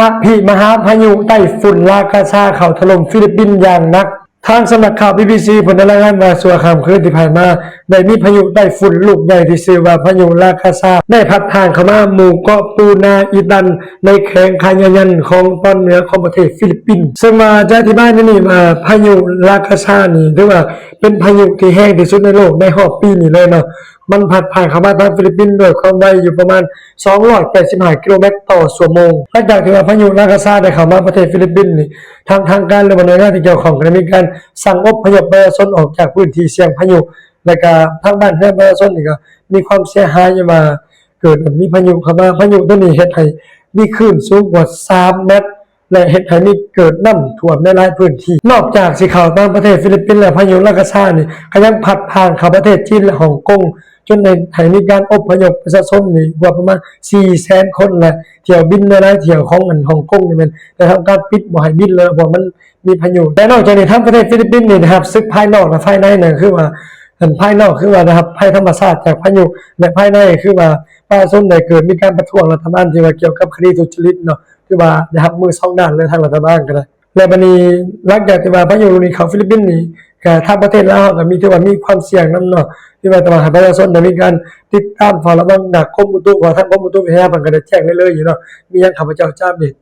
พระพิมหาพายุไต้ฝุ่นลากาซาเข้าถล่มฟิลิปปินส์อย่างหนักทางสำนักข่าว BBC ผลรายงานว่าชั่วค่ำคืนที่ผ่านมาได้มีพายุไต้ฝุ่นลูกใหญ่ที่ชื่อว่าพายุลากาซาได้พัดผ่านเข้ามาหมู่เกาะปูนาอิตันในแขวงคาญายันของตอนเหนือของประเทศฟิลิปปินส์ซึ่งมาจะอธิบายนี่ว่าพายุลากาซานี่ถือว่าเป็นพายุที่แรงที่สุดในโลกในรอบปีนี้เลยเนาะมันพัดผ่านเข้ามาทางฟิลิปปินส์ด้วยความไวอยู่ประมาณ285กิโลเมตรต่อชั่วโมงหลังจากที่ว่าพายุลากาซาได้เข้ามาประเทศฟิลิปปินส์นี่ทางการหรือว่าหน่วยงานที่เกี่ยวข้องก็ได้มีการสั่งอพยพประชาชนออกจากพื้นที่เสี่ยงพายุและก็ทางบ้านเรือนประชาชนนี่ก็มีความเสียหายมาเกิดมีพายุเข้ามาพายุตัวนี้เฮ็ดให้มีคลื่นสูงกว่า3เมตรและเฮ็ดให้มีเกิดน้ำท่วมในหลายพื้นที่นอกจากสิเข้าทางประเทศฟิลิปปินส์แล้วพายุลากาซานี่ก็ยังพัดผ่านเข้าประเทศจีนและฮ่องกงจนในให้มีการอพยพประชาชนนี่กว่าประมาณ 400,000 คนและเที่ยวบินหลายๆเที่ยวของฮ่องกงนี่มันได้ทำการปิดบ่ให้บินเลยเพราะมันมีพายุแต่นอกจากนี้ทางประเทศฟิลิปปินส์นี่นะครับศึกภายนอกและภายในนั่นคือว่าภายนอกคือว่านะครับภัยธรรมชาติจากพายุและภายในคือว่าประชาชนได้เกิดมีการประท้วงรัฐบาลที่ว่าเกี่ยวกับคดีทุจริตเนาะคือว่านะครับมือสองด้านเลยทางรัฐบาลก็ได้และบัดนี้หลังจากที่ว่าพายุลูกนี้เข้าฟิลิปปินส์นี่ก็ทางประเทศลาวก็มีที่ว่ามีความเสี่ยงนำเนาะที่ว่าต้องให้ประชาชนได้มีการติดตามเฝ้าระวังจากกรมอุตุว่าทางกรมอุตุวิทยาเพิ่นก็ได้แจ้งเลยอยู่เนาะมีหยังข้าพเจ้าจะอัปเดต